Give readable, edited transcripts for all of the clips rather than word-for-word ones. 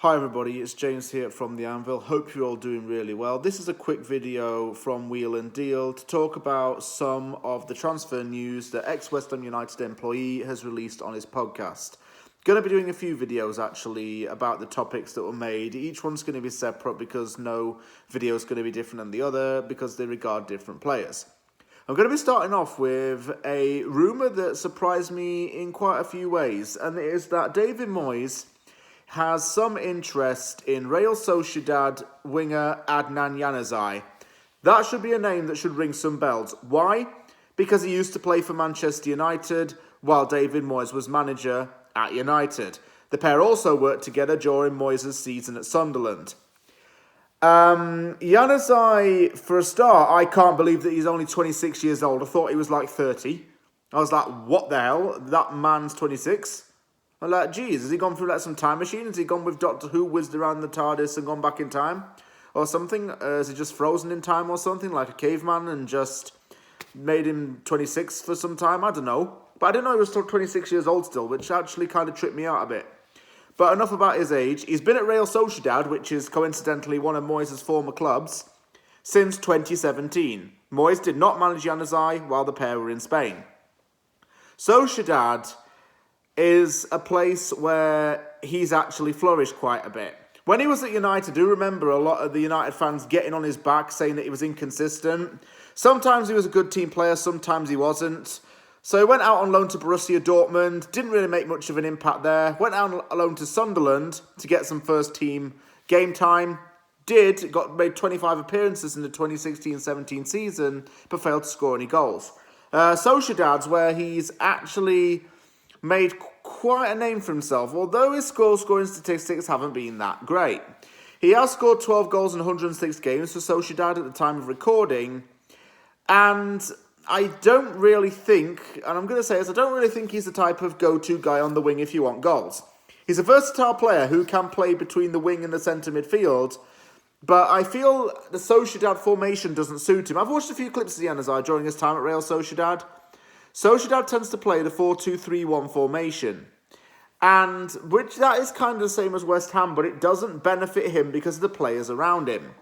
Hi everybody, it's James here from The Anvil. Hope you're all doing really well. This is a quick video from Wheel and Deal to talk about some of the transfer news that ex-West Ham United employee has released on his podcast. Going to be doing a few videos actually about the topics that were made. Each one's going to be separate because no video is going to be different than the other because they regard different players. I'm going to be starting off with a rumour that surprised me in quite a few ways, and it is that David Moyes has some interest in Real Sociedad winger Adnan Januzaj. That should be a name that should ring some bells. Why? Because he used to play for Manchester United while David Moyes was manager at United. The pair also worked together during Moyes' season at Sunderland. Januzaj, for a start, I can't believe that he's only 26 years old. I thought he was like 30. I was like, what the hell? That man's 26? I'm like, geez, has he gone through like some time machine? Has he gone with Doctor Who, whizzed around the TARDIS and gone back in time? Or something? Is he just frozen in time or something, like a caveman, and just made him 26 for some time? I don't know. But I didn't know he was still 26 years old still, which actually kind of tripped me out a bit. But enough about his age. He's been at Real Sociedad, which is coincidentally one of Moyes' former clubs, since 2017. Moyes did not manage Januzaj while the pair were in Spain. Sociedad is a place where he's actually flourished quite a bit. When he was at United, I do remember a lot of the United fans getting on his back, saying that he was inconsistent. Sometimes he was a good team player, sometimes he wasn't. So he went out on loan to Borussia Dortmund, didn't really make much of an impact there. Went out on loan to Sunderland to get some first team game time. Made 25 appearances in the 2016-17 season, but failed to score any goals. Sociedad's where he's actually made quite a name for himself, although his scoring statistics haven't been that great. He has scored 12 goals in 106 games for Sociedad at the time of recording, and I don't really think, and I'm going to say this, I don't really think he's the type of go-to guy on the wing if you want goals. He's a versatile player who can play between the wing and the centre midfield, but I feel the Sociedad formation doesn't suit him. I've watched a few clips of Januzaj during his time at Real Sociedad. Sociedad tends to play the 4-2-3-1 formation, and that is kind of the same as West Ham, but it doesn't benefit him because of the players around him.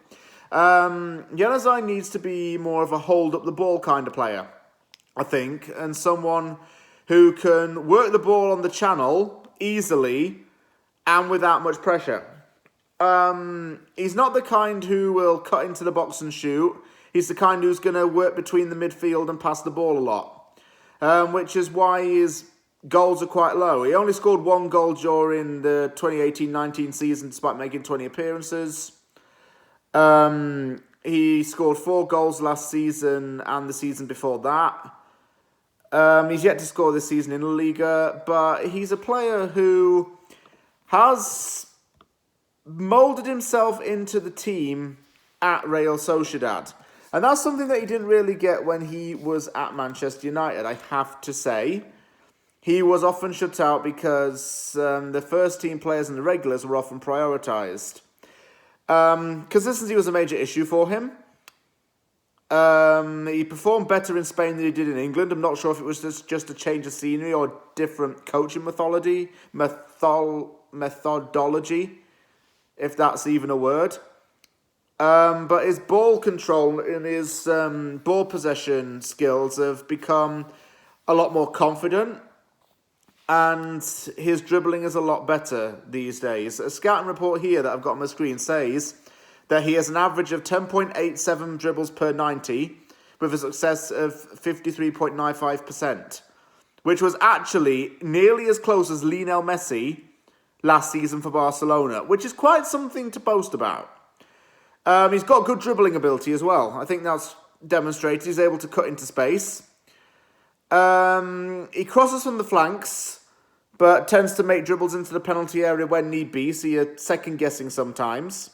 Januzaj needs to be more of a hold-up-the-ball kind of player, I think, and someone who can work the ball on the channel easily and without much pressure. He's not the kind who will cut into the box and shoot. He's the kind who's going to work between the midfield and pass the ball a lot. Which is why his goals are quite low. He only scored one goal during the 2018-19 season despite making 20 appearances. He scored 4 goals last season and the season before that. He's yet to score this season in La Liga, but he's a player who has moulded himself into the team at Real Sociedad. And that's something that he didn't really get when he was at Manchester United, I have to say. He was often shut out because the first team players and the regulars were often prioritised. Consistency was a major issue for him. He performed better in Spain than he did in England. I'm not sure if it was just a change of scenery or different coaching methodology, if that's even a word. But his ball control and his ball possession skills have become a lot more confident, and his dribbling is a lot better these days. A scouting report here that I've got on my screen says that he has an average of 10.87 dribbles per 90 with a success of 53.95%, which was actually nearly as close as Lionel Messi last season for Barcelona, which is quite something to boast about. He's got good dribbling ability as well. I think that's demonstrated. He's able to cut into space. He crosses from the flanks, but tends to make dribbles into the penalty area when need be, so you're second-guessing sometimes.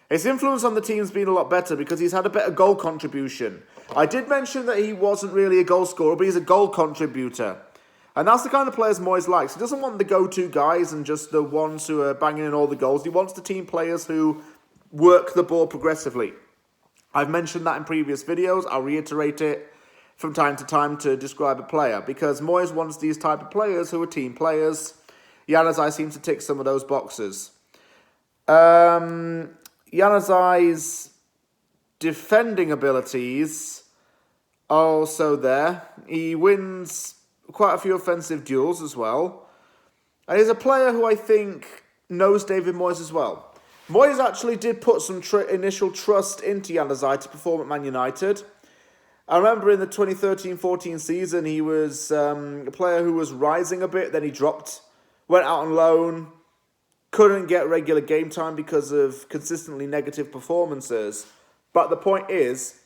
His influence on the team's been a lot better because he's had a better goal contribution. I did mention that he wasn't really a goal scorer, but he's a goal contributor. And that's the kind of players Moyes likes. He doesn't want the go-to guys and just the ones who are banging in all the goals. He wants the team players who work the ball progressively. I've mentioned that in previous videos. I'll reiterate it from time to time to describe a player, because Moyes wants these type of players who are team players. Januzaj seems to tick some of those boxes. Januzaj's defending abilities are also there. He wins quite a few offensive duels as well. And he's a player who I think knows David Moyes as well. Moyes actually did put some initial trust into Januzaj to perform at Man United. I remember in the 2013-14 season, he was a player who was rising a bit, then he dropped, went out on loan, couldn't get regular game time because of consistently negative performances. But the point is,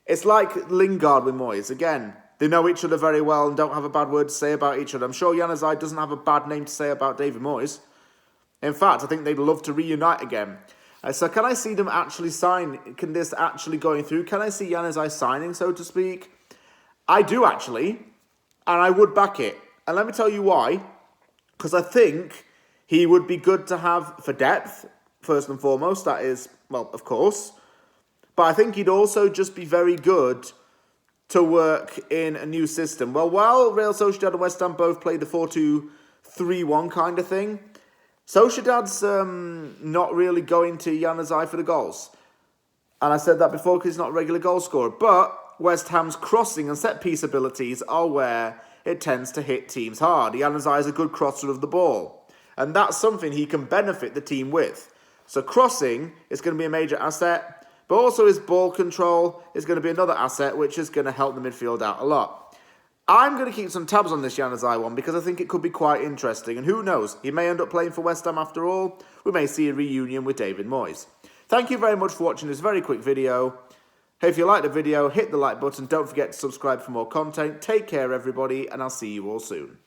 it's like Lingard with Moyes. Again, they know each other very well and don't have a bad word to say about each other. I'm sure Januzaj doesn't have a bad name to say about David Moyes. In fact, I think they'd love to reunite again. So can I see them actually sign? Can this actually going through? Can I see Januzaj signing, so to speak? I do actually, and I would back it. And let me tell you why. Because I think he would be good to have for depth, first and foremost. That is, well, of course. But I think he'd also just be very good to work in a new system. Well, while Real Sociedad and West Ham both played the 4-2-3-1 kind of thing, Sociedad's not really going to Januzaj for the goals. And I said that before because he's not a regular goal scorer. But West Ham's crossing and set-piece abilities are where it tends to hit teams hard. Januzaj is a good crosser of the ball. And that's something he can benefit the team with. So crossing is going to be a major asset. But also his ball control is going to be another asset, which is going to help the midfield out a lot. I'm going to keep some tabs on this Januzaj one because I think it could be quite interesting. And who knows, he may end up playing for West Ham after all. We may see a reunion with David Moyes. Thank you very much for watching this very quick video. Hey, if you liked the video, hit the like button. Don't forget to subscribe for more content. Take care, everybody, and I'll see you all soon.